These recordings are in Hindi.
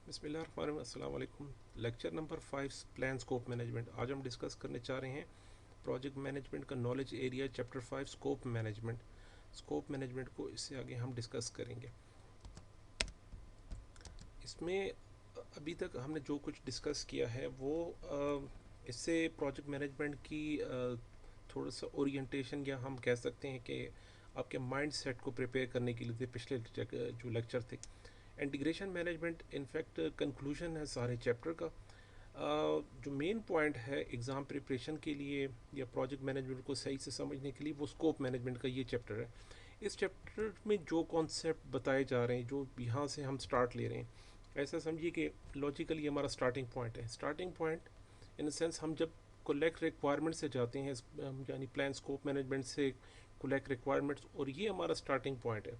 बिस्मिल्लाहिर्रहमानिर्रहीम, अस्सलाम वालेकुम। Lecture number 5, plan scope management. आज हम डिस्कस करने चाह रहे हैं प्रोजेक्ट मैनेजमेंट का knowledge area, chapter 5 scope management. Scope management को इससे आगे हम डिस्कस करेंगे। इसमें अभी तक हमने जो कुछ डिस्कस किया है वो इससे प्रोजेक्ट मैनेजमेंट की थोड़ा सा ओरिएंटेशन, या हम कह सकते हैं कि आपके माइंड सेट को प्रिपेयर करने के लिए थे पिछले जो लेक्चर थे। इंटीग्रेशन मैनेजमेंट इनफैक्ट कंक्लूजन है सारे चैप्टर का। जो मेन पॉइंट है एग्ज़ाम प्रिपरेशन के लिए या प्रोजेक्ट मैनेजमेंट को सही से समझने के लिए, वो स्कोप मैनेजमेंट का ये चैप्टर है। इस चैप्टर में जो कॉन्सेप्ट बताए जा रहे हैं, जो यहाँ से हम स्टार्ट ले रहे हैं, ऐसा समझिए कि लॉजिकली हमारा स्टार्टिंग पॉइंट है। Starting point in the sense, हम जब कोलेक्ट रिक्वायरमेंट से जाते हैं, यानी प्लान स्कोप मैनेजमेंट से कोलेक्ट रिक्वायरमेंट्स, और ये हमारा स्टार्टिंग पॉइंट है।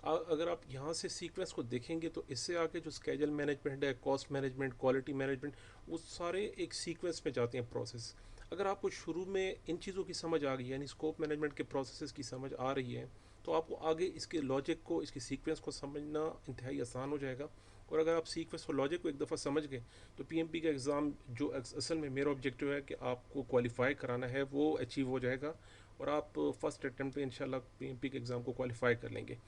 अगर आप यहाँ से सीक्वेंस को देखेंगे तो इससे आगे जो स्केजल मैनेजमेंट है, कॉस्ट मैनेजमेंट, क्वालिटी मैनेजमेंट, वो सारे एक सीक्वेंस में जाते हैं प्रोसेस। अगर आपको शुरू में इन चीज़ों की समझ आ गई, यानी स्कोप मैनेजमेंट के प्रोसेसेस की समझ आ रही है, तो आपको आगे इसके लॉजिक को, इसकी सीक्वेंस को समझना इंतहाई आसान हो जाएगा। और अगर आप सीक्वेंस और लॉजिक को एक दफ़ा समझ गए तो पीएमपी का एग्ज़ाम, जो असल में मेरा ऑब्जेक्टिव है कि आपको क्वालिफाई कराना है, वो अचीव हो जाएगा और आप फर्स्ट अटैम्प्ट पे इंशाल्लाह पीएमपी के एग्ज़ाम को क्वालिफाई कर लेंगे।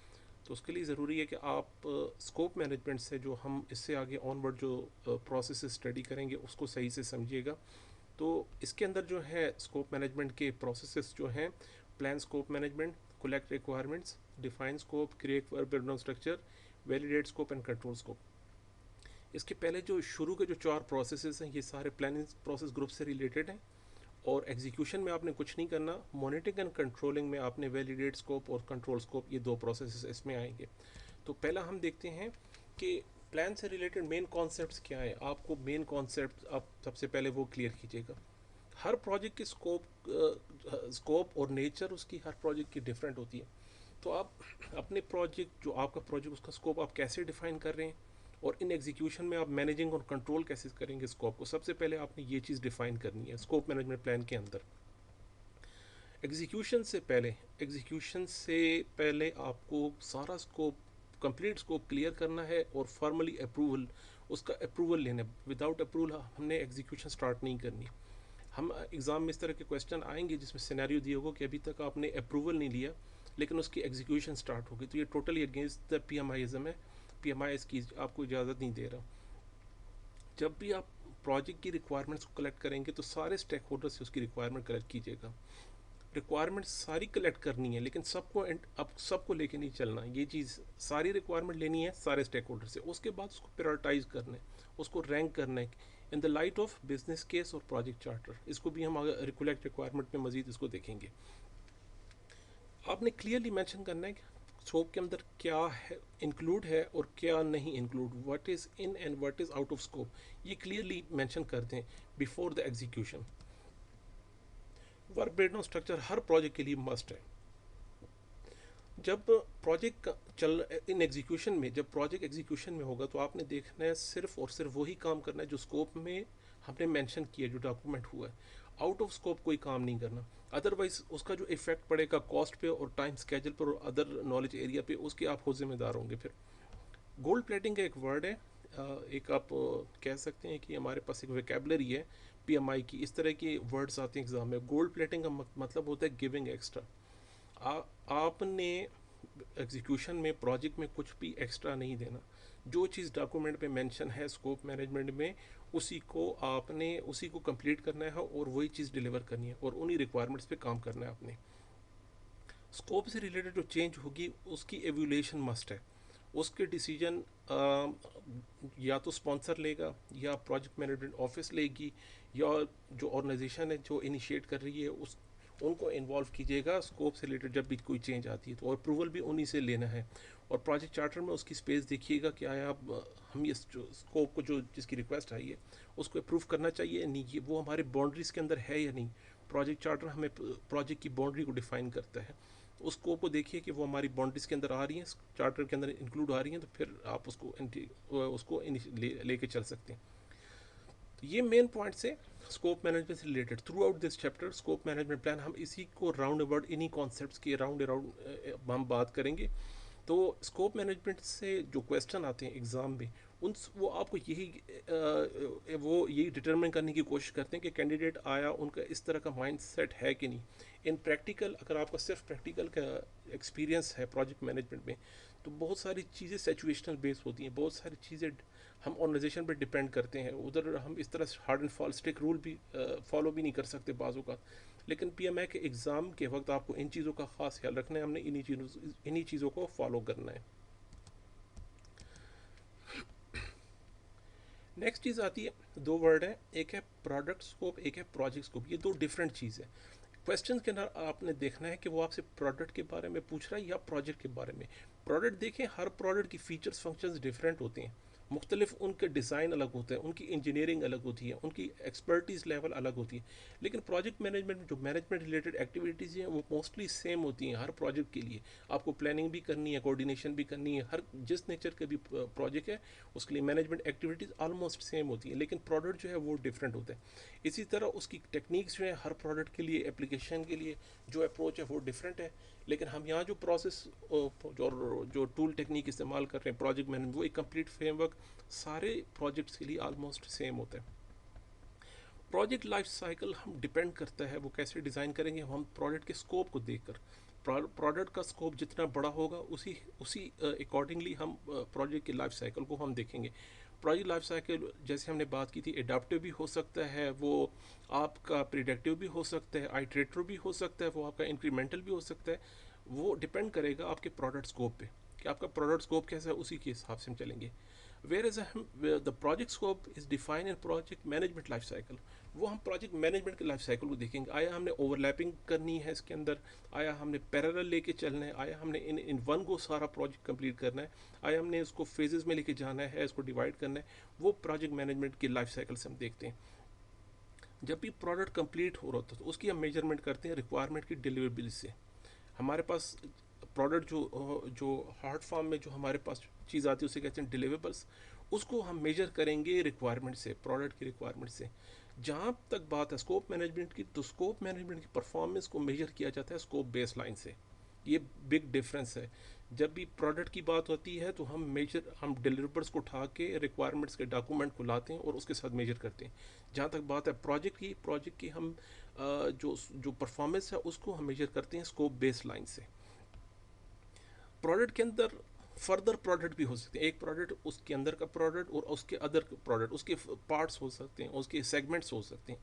तो उसके लिए ज़रूरी है कि आप स्कोप मैनेजमेंट से, जो हम इससे आगे ऑनवर्ड जो प्रोसेस स्टडी करेंगे, उसको सही से समझिएगा। तो इसके अंदर जो है स्कोप मैनेजमेंट के प्रोसेसेस जो हैं: plan scope management, collect requirements, define scope, create breakdown structure, validate scope and control scope. इसके पहले जो शुरू के जो 4 प्रोसेसेस हैं, ये सारे प्लानिंग प्रोसेस ग्रुप से रिलेटेड हैं। और एग्जीक्यूशन में आपने कुछ नहीं करना। मॉनिटरिंग एंड कंट्रोलिंग में आपने वैलिडेट स्कोप और कंट्रोल स्कोप, ये 2 प्रोसेसेस इसमें आएंगे। तो पहला हम देखते हैं कि प्लान से रिलेटेड मेन कॉन्सेप्ट्स क्या है। आपको मेन कॉन्सेप्ट आप सबसे पहले वो क्लियर कीजिएगा। हर प्रोजेक्ट की स्कोप और नेचर उसकी, हर प्रोजेक्ट की डिफरेंट होती है। तो आप अपने प्रोजेक्ट, जो आपका प्रोजेक्ट, उसका स्कोप आप कैसे डिफाइन कर रहे हैं, और इन एग्जीक्यूशन में आप मैनेजिंग और कंट्रोल कैसे करेंगे स्कोप को, सबसे पहले आपने ये चीज़ डिफाइन करनी है स्कोप मैनेजमेंट प्लान के अंदर। एग्जीक्यूशन से पहले आपको सारा स्कोप, कंप्लीट स्कोप क्लियर करना है और फॉर्मली अप्रूवल, उसका अप्रूवल लेना है। विदाउट अप्रूवल हमने एग्जीक्यूशन स्टार्ट नहीं करनी। हम एग्ज़ाम में इस तरह के क्वेश्चन आएंगे जिसमें सिनेरियो दिया होगा कि अभी तक आपने अप्रूवल नहीं लिया लेकिन उसकी एग्जीक्यूशन स्टार्ट होगी, तो ये टोटली अगेंस्ट द पीएमआईइज्म है। पीएमआई इसकी आपको इजाज़त नहीं दे रहा। जब भी आप प्रोजेक्ट की रिक्वायरमेंट्स को कलेक्ट करेंगे तो सारे स्टेक होल्डर से उसकी रिक्वायरमेंट कलेक्ट कीजिएगा। रिक्वायरमेंट सारी कलेक्ट करनी है, लेकिन अब सबको लेके नहीं चलना। ये चीज़, सारी रिक्वायरमेंट लेनी है सारे स्टेक होल्डर से, उसके बाद उसको प्रायोरिटाइज करना है, उसको रैंक करना है in the light of business case और प्रोजेक्ट चार्टर। इसको भी हम रिकोलेक्ट रिक्वायरमेंट में मजीद इसको देखेंगे। आपने क्लियरली मेंशन करना है कि स्कोप के अंदर क्या है, इंक्लूड है और क्या नहीं include, what is in and what is out of scope. ये क्लियरली मेंशन करते हैं before the execution. Work breakdown structure her project के लिए मस्ट है। जब प्रोजेक्ट चल इन एग्जीक्यूशन में, जब प्रोजेक्ट एग्जीक्यूशन में होगा तो आपने देखना है सिर्फ और सिर्फ वही काम करना है जो स्कोप में हमने मेंशन किया, जो डॉक्यूमेंट हुआ है। आउट ऑफ स्कोप कोई काम नहीं करना, अदरवाइज उसका जो इफेक्ट पड़ेगा कॉस्ट पे और टाइम स्केजल पर और अदर नॉलेज एरिया पे, उसके आप खुद जिम्मेदार होंगे। फिर गोल्ड प्लेटिंग का एक वर्ड है, एक आप कह सकते हैं कि हमारे पास एक वेकेबलरी है पीएमआई की। इस तरह के वर्ड्स आते हैं एग्जाम में। गोल्ड प्लेटिंग का मतलब होता है गिविंग एक्स्ट्रा। आपने एग्जीक्यूशन में, प्रोजेक्ट में कुछ भी एक्स्ट्रा नहीं देना। जो चीज़ डॉक्यूमेंट पे मेंशन है स्कोप मैनेजमेंट में, उसी को कंप्लीट करना है और वही चीज़ डिलीवर करनी है और उन्हीं रिक्वायरमेंट्स पे काम करना है आपने। स्कोप से रिलेटेड जो चेंज होगी उसकी एवल्यूएशन मस्ट है। उसके डिसीजन या तो स्पॉन्सर लेगा या प्रोजेक्ट मैनेजमेंट ऑफिस लेगी, या जो ऑर्गेनाइजेशन है जो इनिशिएट कर रही है उस उनको इन्वॉल्व कीजिएगा स्कोप से रिलेटेड। जब भी कोई चेंज आती है तो और अप्रूवल भी उन्हीं से लेना है। और प्रोजेक्ट चार्टर में उसकी स्पेस देखिएगा कि आया आप, हम इस स्कोप को, जो जिसकी रिक्वेस्ट आई है, उसको अप्रूव करना चाहिए नहीं, ये वो हमारे बाउंड्रीज के अंदर है या नहीं। प्रोजेक्ट चार्टर हमें प्रोजेक्ट की बाउंड्री को डिफाइन करता है। उस स्कोप को देखिए कि वो हमारी बाउंड्रीज के अंदर आ रही हैं, चार्टर के अंदर इंक्लूड आ रही हैं, तो फिर आप उसको लेके चल सकते हैं। तो ये मेन पॉइंट से स्कोप मैनेजमेंट से related through out this chapter scope management plan, हम इसी को राउंड अबाउट, इन्हीं कॉन्सेप्ट्स की राउंड अराउंड हम बात करेंगे। तो स्कोप मैनेजमेंट से जो क्वेश्चन आते हैं एग्ज़ाम में, उन वो आपको वो यही डिटरमिन करने की कोशिश करते हैं कि कैंडिडेट आया उनका इस तरह का माइंड सेट है कि नहीं। इन प्रैक्टिकल, अगर आपका सिर्फ प्रैक्टिकल का एक्सपीरियंस है प्रोजेक्ट मैनेजमेंट में, तो बहुत सारी चीज़ें सिचुएशनल बेस होती हैं, बहुत सारी चीज़ें हम ऑर्गेनाइजेशन पर डिपेंड करते हैं। उधर हम इस तरह hard and fall strict rule भी फॉलो भी नहीं कर सकते बाजू का। लेकिन पीएमए के एग्ज़ाम के वक्त आपको इन चीज़ों का खास ख्याल रखना है, हमने इन्हीं चीज़ों को फॉलो करना है। नेक्स्ट चीज़ आती है, दो वर्ड है, एक है प्रोडक्ट स्कोप, एक है प्रोजेक्ट स्कोप। ये दो डिफरेंट चीज़ है। क्वेश्चन के अंदर आपने देखना है कि वो आपसे प्रोडक्ट के बारे में पूछ रहा है या प्रोजेक्ट के बारे में। प्रोडक्ट देखें, हर प्रोडक्ट की फीचर्स फंक्शंस डिफरेंट होते हैं, मुख्तलिफ उनके डिज़ाइन अलग होते हैं, उनकी इंजीनियरिंग अलग होती है, उनकी एक्सपर्टीज़ लेवल अलग होती है। लेकिन प्रोजेक्ट मैनेजमेंट में जो मैनेजमेंट रिलेटेड एक्टिविटीज़ हैं वो मोस्टली सेम होती हैं हर प्रोजेक्ट के लिए। आपको प्लानिंग भी करनी है, कोऑर्डिनेशन भी करनी है, हर जिस नेचर का भी प्रोजेक्ट है उसके लिए मैनेजमेंट एक्टिविटीज़ ऑलमोस्ट सेम होती हैं, लेकिन प्रोडक्ट जो है वो डिफरेंट होता है। इसी तरह उसकी टेक्निक्स जो है हर प्रोडक्ट के लिए, एप्लीकेशन के लिए जो अप्रोच है वो डिफरेंट है। लेकिन हम यहाँ जो प्रोसेस जो टूल टेक्निक इस्तेमाल कर रहे हैं प्रोजेक्ट मैनेजमेंट, वो एक कंप्लीट फ्रेमवर्क सारे प्रोजेक्ट्स के लिए ऑलमोस्ट सेम होता है। प्रोजेक्ट लाइफ साइकिल हम डिपेंड करता है वो कैसे डिज़ाइन करेंगे, हम प्रोडक्ट के स्कोप को देखकर। प्रोडक्ट का स्कोप जितना बड़ा होगा उसी उसी अकॉर्डिंगली हम प्रोजेक्ट की लाइफ साइकिल को हम देखेंगे। प्रोजेक्ट लाइफ साइकिल जैसे हमने बात की थी, एडाप्टिव भी हो सकता है, वो आपका प्रिडिक्टिव भी हो सकता है, आइटरेटिव भी हो सकता है, वो आपका इंक्रीमेंटल भी हो सकता है। वो डिपेंड करेगा आपके प्रोडक्ट स्कोप पे कि आपका प्रोडक्ट स्कोप कैसा है, उसी के हिसाब से हम चलेंगे। Where is the project scope is define in project management life cycle. वो हम प्रोजेक्ट मैनेजमेंट के लाइफ साइकिल को देखेंगे, आया हमने ओवरलैपिंग करनी है इसके अंदर, आया हमने पैरेलल लेके चलना है, आया हमने इन वन को सारा प्रोजेक्ट कंप्लीट करना है, आया हमने इसको फेजेस में लेके जाना है, इसको डिवाइड करना है। वो प्रोजेक्ट मैनेजमेंट की लाइफ साइकिल से हम देखते हैं। जब भी प्रोडक्ट कंप्लीट हो रहा होता है तो उसकी हम मेजरमेंट करते हैं रिक्वायरमेंट की डिलीवरेबिलिटी से। हमारे पास प्रोडक्ट जो हार्ड फॉर्म में जो हमारे पास चीज़ आती है उसे कहते हैं डिलीवरेबल्स, उसको हम मेजर करेंगे रिक्वायरमेंट से, प्रोडक्ट की रिक्वायरमेंट से। जहाँ तक बात है स्कोप मैनेजमेंट की, तो स्कोप मैनेजमेंट की परफॉर्मेंस को मेजर किया जाता है स्कोप बेस लाइन से। ये बिग डिफरेंस है। जब भी प्रोडक्ट की बात होती है तो हम डिलीवरेबल्स को उठा के रिक्वायरमेंट्स के डॉक्यूमेंट को लाते हैं और उसके साथ मेजर करते हैं। जहाँ तक बात है प्रोजेक्ट की हम जो जो परफॉर्मेंस है उसको हम मेजर करते हैं स्कोप बेस लाइन से। प्रोडक्ट के अंदर फर्दर प्रोडक्ट भी हो सकते हैं, एक प्रोडक्ट उसके अंदर का प्रोडक्ट और उसके अदर प्रोडक्ट, उसके पार्ट्स हो सकते हैं, उसके सेगमेंट्स हो सकते हैं।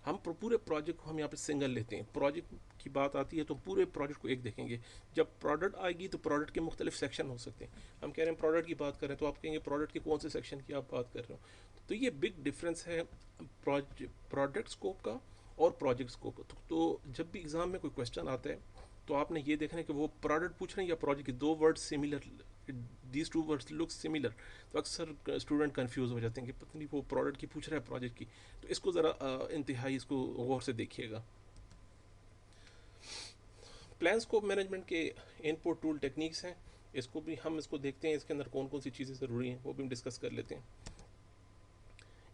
हम पूरे प्रोजेक्ट को हम यहाँ पे सिंगल लेते हैं। प्रोजेक्ट की बात आती है तो पूरे प्रोजेक्ट को एक देखेंगे। जब प्रोडक्ट आएगी तो प्रोडक्ट के मुख्तलिफ सेक्शन हो सकते हैं। हम कह रहे हैं प्रोडक्ट की बात कर रहे हैं तो आप कहेंगे प्रोडक्ट के कौन से सेक्शन की आप बात कर रहे हो। तो ये बिग डिफरेंस है प्रोडक्ट स्कोप का और प्रोजेक्ट स्कोप का। तो जब भी एग्ज़ाम में कोई क्वेश्चन आता है तो आपने ये देखना है कि वो प्रोडक्ट पूछ रहे हैं या प्रोजेक्ट की, दो word similar, these two words look similar. तो अक्सर स्टूडेंट कंफ्यूज हो जाते हैं कि पता नहीं वो प्रोडक्ट की पूछ रहा है प्रोजेक्ट की। तो इसको ज़रा इंतहाई इसको गौर से देखिएगा। प्लान स्कोप मैनेजमेंट के इनपुट टूल टेक्निक्स हैं, इसको भी हम इसको देखते हैं, इसके अंदर कौन कौन सी चीज़ें ज़रूरी हैं वो भी हम डिस्कस कर लेते हैं।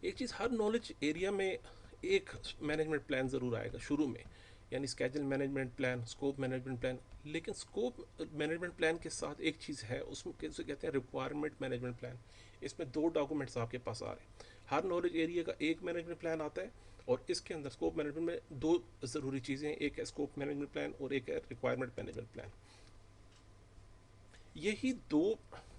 एक चीज़, हर नॉलेज एरिया में एक मैनेजमेंट प्लान ज़रूर आएगा शुरू में, यानी schedule management plan, scope management plan. लेकिन स्कोप मैनेजमेंट प्लान के साथ एक चीज़ है, उसमें कैसे कहते हैं रिक्वायरमेंट मैनेजमेंट प्लान। इसमें दो डॉक्यूमेंट्स आपके पास आ रहे हैं। हर नॉलेज एरिया का एक मैनेजमेंट प्लान आता है और इसके अंदर स्कोप मैनेजमेंट में दो ज़रूरी चीज़ें हैं, एक है स्कोप मैनेजमेंट प्लान और एक है रिक्वायरमेंट मैनेजमेंट प्लान। यही दो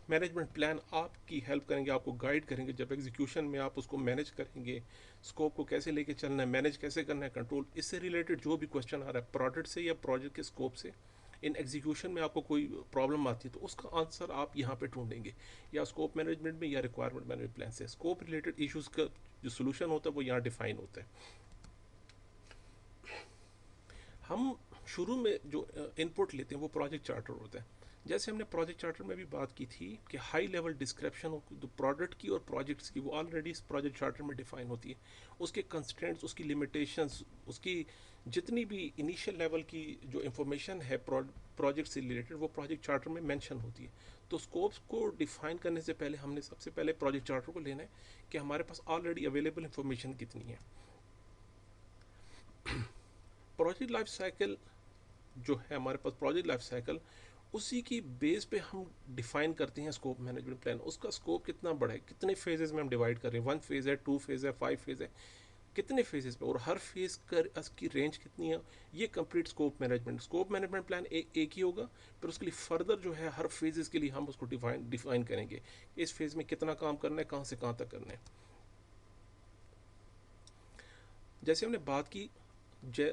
मैनेजमेंट प्लान आपकी हेल्प करेंगे, आपको गाइड करेंगे जब एग्जीक्यूशन में आप उसको मैनेज करेंगे। स्कोप को कैसे लेके चलना है, मैनेज कैसे करना है, कंट्रोल, इससे रिलेटेड जो भी क्वेश्चन आ रहा है प्रोडक्ट से या प्रोजेक्ट के स्कोप से, इन एग्जीक्यूशन में आपको कोई प्रॉब्लम आती है तो उसका आंसर आप यहाँ पे ढूंढेंगे, या स्कोप मैनेजमेंट में या रिक्वायरमेंट मैनेजमेंट प्लान से। स्कोप रिलेटेड इश्यूज़ का जो सोल्यूशन होता है वो यहाँ डिफाइन होता है। हम शुरू में जो इनपुट लेते हैं वो प्रोजेक्ट चार्टर होता है। जैसे हमने प्रोजेक्ट चार्टर में भी बात की थी कि हाई लेवल डिस्क्रिप्शन प्रोडक्ट की और प्रोजेक्ट्स की वो ऑलरेडी इस प्रोजेक्ट चार्टर में डिफाइन होती है। उसके कंस्ट्रेंट्स, उसकी लिमिटेशंस, उसकी जितनी भी इनिशियल लेवल की जो इंफॉर्मेशन है प्रोजेक्ट से रिलेटेड वो प्रोजेक्ट चार्टर में मेंशन होती है। तो स्कोप्स को डिफाइन करने से पहले हमने सबसे पहले प्रोजेक्ट चार्टर को लेना है कि हमारे पास ऑलरेडी अवेलेबल इंफॉर्मेशन कितनी है। प्रोजेक्ट लाइफ साइकिल जो है हमारे पास, प्रोजेक्ट लाइफ साइकिल उसी की बेस पे हम डिफाइन करते हैं स्कोप मैनेजमेंट प्लान। उसका स्कोप कितना बड़ा है, कितने फेजेस में हम डिवाइड कर रहे हैं, 1 फेज है, 2 फेज है, 5 फेज है, कितने फेजेस पे, और हर फेज कर की रेंज कितनी है, ये कंप्लीट स्कोप मैनेजमेंट प्लान एक ही होगा। फिर उसके लिए फर्दर जो है हर फेजेस के लिए हम उसको डिफाइन करेंगे, इस फेज में कितना काम करना है, कहाँ से कहाँ तक करना है। जैसे हमने बात की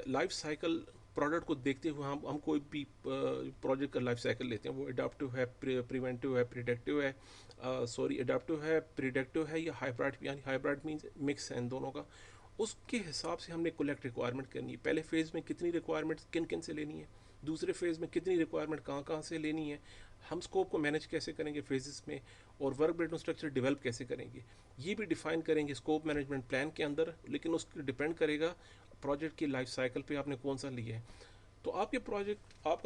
लाइफ साइकिल प्रोडक्ट को देखते हुए हम कोई भी प्रोजेक्ट का लाइफ साइकिल लेते हैं, वो एडाप्टिव है, प्रिवेंटिव है, प्रिडिक्टिव है, सॉरी एडाप्टिव है, प्रिडिक्टिव है, या हाइब्रिड, यानी हाइब्रिड मीन्स मिक्स है इन दोनों का। उसके हिसाब से हमने कलेक्ट रिक्वायरमेंट करनी है, पहले फेज़ में कितनी रिक्वायरमेंट किन किन से लेनी है, दूसरे फेज़ में कितनी रिक्वायरमेंट कहाँ कहाँ से लेनी है, हम स्कोप को मैनेज कैसे करेंगे फेजेस में, और वर्क ब्रेकडाउन स्ट्रक्चर डेवलप कैसे करेंगे, ये भी डिफाइन करेंगे स्कोप मैनेजमेंट प्लान के अंदर। लेकिन उसके डिपेंड करेगा प्रोजेक्ट की लाइफ साइकिल पे आपने कौन सा लिया है। तो आपका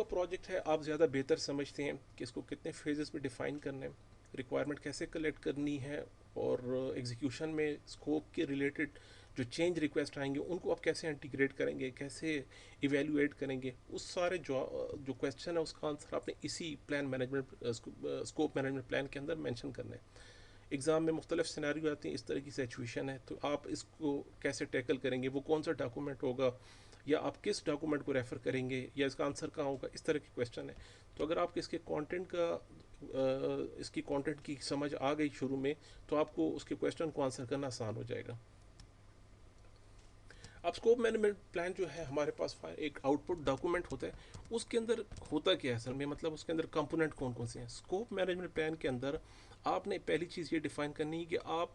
प्रोजेक्ट है, आप ज़्यादा बेहतर समझते हैं कि इसको कितने फेजेस में डिफाइन करना है, रिक्वायरमेंट कैसे कलेक्ट करनी है, और एग्जीक्यूशन में स्कोप के रिलेटेड जो चेंज रिक्वेस्ट आएंगे उनको आप कैसे इंटीग्रेट करेंगे, कैसे इवेल्युएट करेंगे, उस सारे जो क्वेश्चन है उसका आंसर आपने इसी plan management scope management plan के अंदर मेंशन करना है। एग्ज़ाम में मुख्तलिफ सिनेरियो आती हैं, इस तरह की सिचुएशन है, तो आप इसको कैसे टैकल करेंगे, वो कौन सा डॉक्यूमेंट होगा, या आप किस डॉक्यूमेंट को रेफ़र करेंगे, या इसका आंसर कहाँ होगा, इस तरह के क्वेश्चन है। तो अगर आपको इसकी कंटेंट की समझ आ गई शुरू में, तो आपको उसके क्वेश्चन को आंसर करना आसान हो जाएगा। अब स्कोप मैनेजमेंट प्लान जो है हमारे पास एक आउटपुट डॉक्यूमेंट होता है, उसके अंदर होता क्या है असल में, मतलब उसके अंदर कंपोनेंट कौन कौन से हैं। स्कोप मैनेजमेंट प्लान के अंदर आपने पहली चीज़ ये डिफाइन करनी है कि आप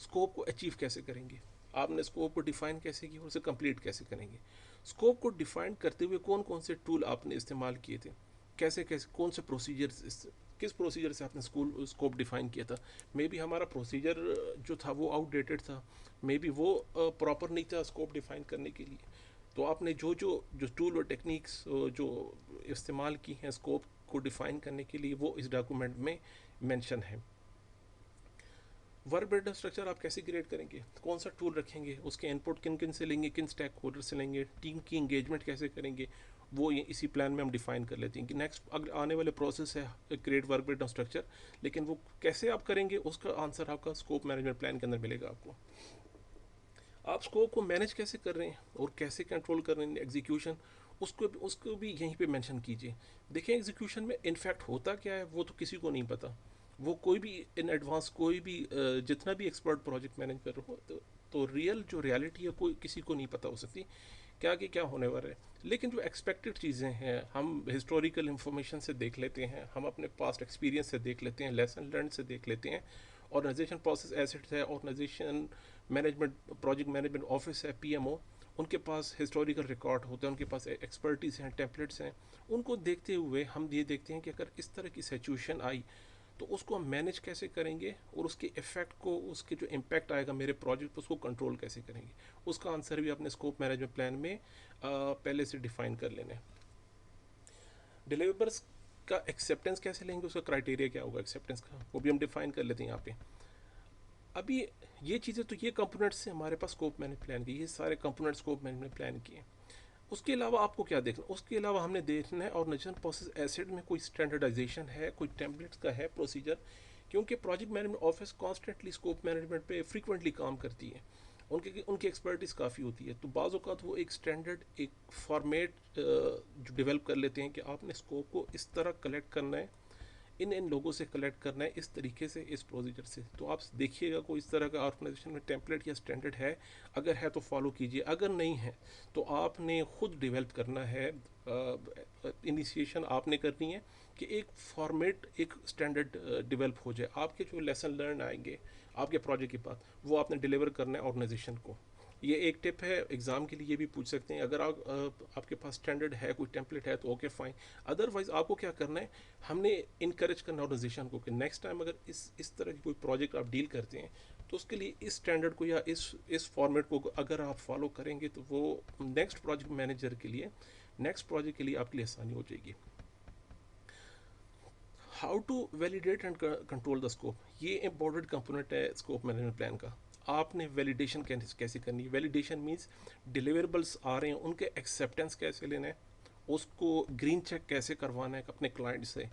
स्कोप को अचीव कैसे करेंगे, आपने स्कोप को डिफाइन कैसे किया और उसे कंप्लीट कैसे करेंगे। स्कोप को डिफाइन करते हुए कौन कौन से टूल आपने इस्तेमाल किए थे, कैसे कैसे कौन से प्रोसीजर, किस प्रोसीजर से आपने स्कोप डिफाइन किया था। मे बी हमारा प्रोसीजर जो था वो आउटडेटेड था, मे बी वो प्रॉपर नहीं था स्कोप डिफाइन करने के लिए। तो आपने जो जो जो टूल और टेक्निक्स जो इस्तेमाल की हैं स्कोप को डिफाइन करने के लिए, वो इस डॉक्यूमेंट में मेंशन है। वर्क ब्रेकडाउन स्ट्रक्चर आप कैसे क्रिएट करेंगे, कौन सा टूल रखेंगे, उसके इनपुट किन किन से लेंगे, किन स्टेक होल्डर से लेंगे, टीम की इंगेजमेंट कैसे करेंगे, वो ये इसी प्लान में हम डिफाइन कर लेते हैं कि नेक्स्ट अगर आने वाले प्रोसेस है क्रिएट वर्क ब्रेकडाउन स्ट्रक्चर, लेकिन वो कैसे आप करेंगे उसका आंसर आपका स्कोप मैनेजमेंट प्लान के अंदर मिलेगा आपको। आप स्कोप को मैनेज कैसे कर रहे हैं और कैसे कंट्रोल कर रहे हैं एग्जीक्यूशन, उसको भी यहीं पे मेंशन कीजिए। देखिए एग्जीक्यूशन में इनफैक्ट होता क्या है वो तो किसी को नहीं पता, वो कोई भी इन एडवांस कोई भी जितना भी एक्सपर्ट प्रोजेक्ट मैनेज कर रहा हो, तो रियल जो रियलिटी है कोई किसी को नहीं पता हो सकती क्या कि क्या होने वाला है। लेकिन जो एक्सपेक्टेड चीज़ें हैं हम हिस्टोरिकल इंफॉर्मेशन से देख लेते हैं, हम अपने पास्ट एक्सपीरियंस से देख लेते हैं, लेसन लर्न से देख लेते हैं। ऑर्गेनाइजेशन प्रोसेस एसेट्स है, organization management project management office है, पीएमओ, उनके पास हिस्टोरिकल रिकॉर्ड होते हैं, उनके पास एक्सपर्टीज हैं, टेम्पलेट्स हैं। उनको देखते हुए हम ये देखते हैं कि अगर इस तरह की सिचुएशन आई तो उसको हम मैनेज कैसे करेंगे, और उसके इफेक्ट को, उसके जो इम्पैक्ट आएगा मेरे प्रोजेक्ट पर, उसको कंट्रोल कैसे करेंगे। उसका आंसर भी अपने स्कोप मैनेजमेंट प्लान में पहले से डिफाइन कर लेना है। डिलीवर्स का एक्सेप्टेंस कैसे लेंगे, उसका क्राइटेरिया क्या होगा एक्सेप्टेंस का, वो भी हम डिफाइन कर लेते हैं यहाँ पे। अभी ये चीज़ें तो ये कंपोनेंट्स से हमारे पास स्कोप मैनेजमेंट प्लान की, ये सारे कंपोनेंट स्कोप मैनेजमेंट प्लान किए। उसके अलावा आपको क्या देखना, उसके अलावा हमने देखना है ऑर्गेनाइजेशन प्रोसेस एसेट में कोई स्टैंडर्डाइजेशन है, कोई टेम्पलेट्स का है प्रोसीजर, क्योंकि project management office constantly scope management पे फ्रीक्वेंटली काम करती है, उनकी उनकी एक्सपर्टीज़ काफ़ी होती है। तो बाज़ औक़ात वो एक स्टैंडर्ड एक फॉर्मेट जो डेवलप कर लेते हैं कि आपने स्कोप को इस तरह कलेक्ट करना है, इन इन लोगों से कलेक्ट करना है, इस तरीके से, इस प्रोसीजर से। तो आप देखिएगा कोई इस तरह का ऑर्गेनाइजेशन में टेम्पलेट या स्टैंडर्ड है, अगर है तो फॉलो कीजिए, अगर नहीं है तो आपने खुद डेवलप करना है, इनिशिएशन आपने करनी है कि एक फॉर्मेट, एक स्टैंडर्ड डेवलप हो जाए। आपके जो लेसन लर्न आएंगे आपके प्रोजेक्ट के बाद, वो आपने डिलीवर करना है ऑर्गेनाइजेशन को। ये एक टिप है, एग्ज़ाम के लिए ये भी पूछ सकते हैं। अगर आपके पास स्टैंडर्ड है, कोई टेम्पलेट है तो ओके फाइन, अदरवाइज आपको क्या करना है, हमने इनकरेज करना ऑर्गेनाइजेशन को कि नेक्स्ट टाइम अगर इस तरह की कोई प्रोजेक्ट आप डील करते हैं तो उसके लिए इस स्टैंडर्ड को या इस फॉर्मेट को अगर आप फॉलो करेंगे तो वो नेक्स्ट प्रोजेक्ट मैनेजर के लिए, नेक्स्ट प्रोजेक्ट के लिए आपके लिए आसानी हो जाएगी। How to validate and control the scope, ये इम्पोर्टेंट कंपोनेंट है स्कोप मैनेजमेंट प्लान का। आपने वैलिडेशन कैसे करनी है, वैलिडेशन मीन्स डिलीवरेबल्स आ रहे हैं उनके एक्सेप्टेंस कैसे लेना है, उसको ग्रीन चेक कैसे करवाना है अपने क्लाइंट से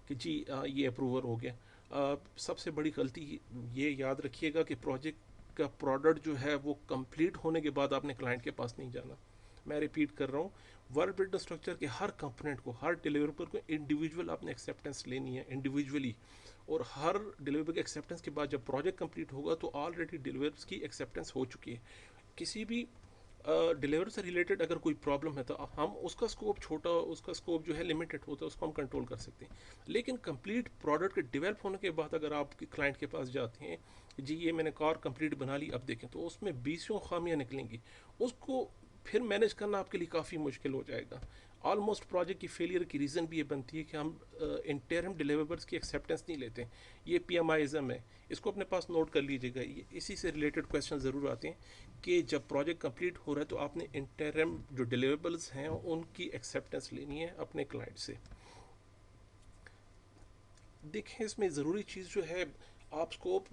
कि जी ये अप्रूवल हो गया। सबसे बड़ी गलती ये याद रखिएगा कि प्रोजेक्ट का प्रोडक्ट जो है वो कंप्लीट होने के बाद आपने क्लाइंट के पास नहीं जाना। मैं रिपीट कर रहा हूँ, वर्क बिल्डर स्ट्रक्चर के हर कंपोनेंट को, हर डिलीवरेबल को इंडिविजुअल आपने एक्सेप्टेंस लेनी है इंडिविजुअली। और हर डिलीवरेबल के एक्सेप्टेंस के बाद जब प्रोजेक्ट कंप्लीट होगा तो ऑलरेडी डिलीवर्स की एक्सेप्टेंस हो चुकी है। किसी भी डिलीवर से रिलेटेड अगर कोई प्रॉब्लम है तो हम उसका स्कोप छोटा, उसका स्कोप जो है लिमिटेड होता है, उसको हम कंट्रोल कर सकते हैं। लेकिन कंप्लीट प्रोडक्ट के डेवलप होने के बाद अगर आप क्लाइंट के पास जाते हैं, जी ये मैंने कार कंप्लीट बना ली, अब देखें तो उसमें 20 खामियां निकलेंगी, उसको फिर मैनेज करना आपके लिए काफ़ी मुश्किल हो जाएगा। ऑलमोस्ट प्रोजेक्ट की फेलियर की रीज़न भी ये बनती है कि हम इंटरम डिलीवर्स की एक्सेप्टेंस नहीं लेते। ये पीएमआईज़म है, इसको अपने पास नोट कर लीजिएगा। ये इसी से रिलेटेड क्वेश्चन ज़रूर आते हैं कि जब प्रोजेक्ट कंप्लीट हो रहा है तो आपने इंटरम जो डिलीवरेबल्स हैं उनकी एक्सेप्टेंस लेनी है अपने क्लाइंट से। देखें इसमें ज़रूरी चीज़ जो है, आप स्कोप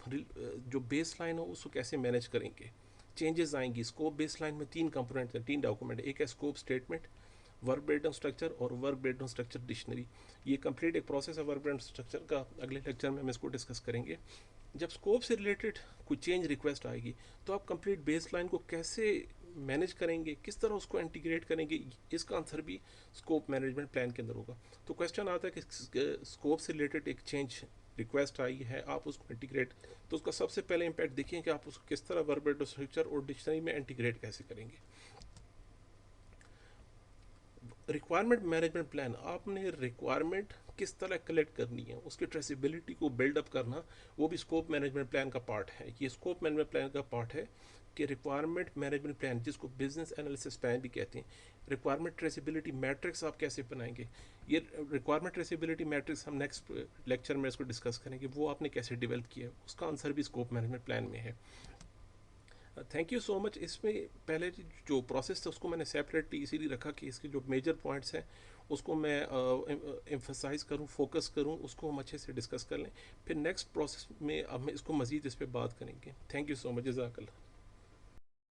जो बेस लाइन हो उसको कैसे मैनेज करेंगे। चेंजेस आएंगी। स्कोप बेस लाइन में 3 कंपोनेंट हैं, 3 डॉक्यूमेंट, एक है scope statement, work breakdown structure और वर्क ब्रेकडाउन स्ट्रक्चर डिक्शनरी। ये कंप्लीट एक प्रोसेस है वर्क ब्रेकडाउन स्ट्रक्चर का, अगले लेक्चर में हम इसको डिस्कस करेंगे। जब स्कोप से रिलेटेड कोई चेंज रिक्वेस्ट आएगी तो आप कंप्लीट बेस लाइन को कैसे मैनेज करेंगे, किस तरह उसको इंटीग्रेट करेंगे, इसका आंसर भी स्कोप मैनेजमेंट प्लान के अंदर होगा। तो क्वेश्चन आता है कि स्कोप से रिलेटेड एक चेंज रिक्वेस्ट आई है, आप उसको इंटीग्रेट, तो उसका सबसे पहले इम्पैक्ट देखिए कि आप उसको किस तरह वर्बल स्ट्रक्चर और डिक्शनरी में इंटीग्रेट कैसे करेंगे। रिक्वायरमेंट मैनेजमेंट प्लान, आपने रिक्वायरमेंट किस तरह कलेक्ट करनी है, उसकी ट्रेसिबिलिटी को बिल्डअप करना, वो भी स्कोप मैनेजमेंट प्लान का पार्ट है। ये स्कोप मैनेजमेंट प्लान का पार्ट है कि रिक्वायरमेंट मैनेजमेंट प्लान, जिसको बिजनेस एनालिसिस प्लान भी कहते हैं, रिक्वायरमेंट ट्रेसिबिलिटी मैट्रिक्स आप कैसे बनाएंगे। ये रिक्वायरमेंट ट्रेसिबिलिटी मैट्रिक्स हम नेक्स्ट लेक्चर में इसको डिस्कस करेंगे, वो आपने कैसे डेवलप किया, उसका आंसर भी स्कोप मैनेजमेंट प्लान में है। Thank you so much. इसमें पहले जो प्रोसेस था उसको मैंने सेपरेटली इसीलिए रखा कि इसके जो मेजर पॉइंट्स हैं उसको मैं एम्फसाइज करूं, फोकस करूं, उसको हम अच्छे से डिस्कस कर लें। फिर नेक्स्ट प्रोसेस में अब हम इसको मज़ीद इस पर बात करेंगे। थैंक यू सो मच, जज़ाकल्लाह।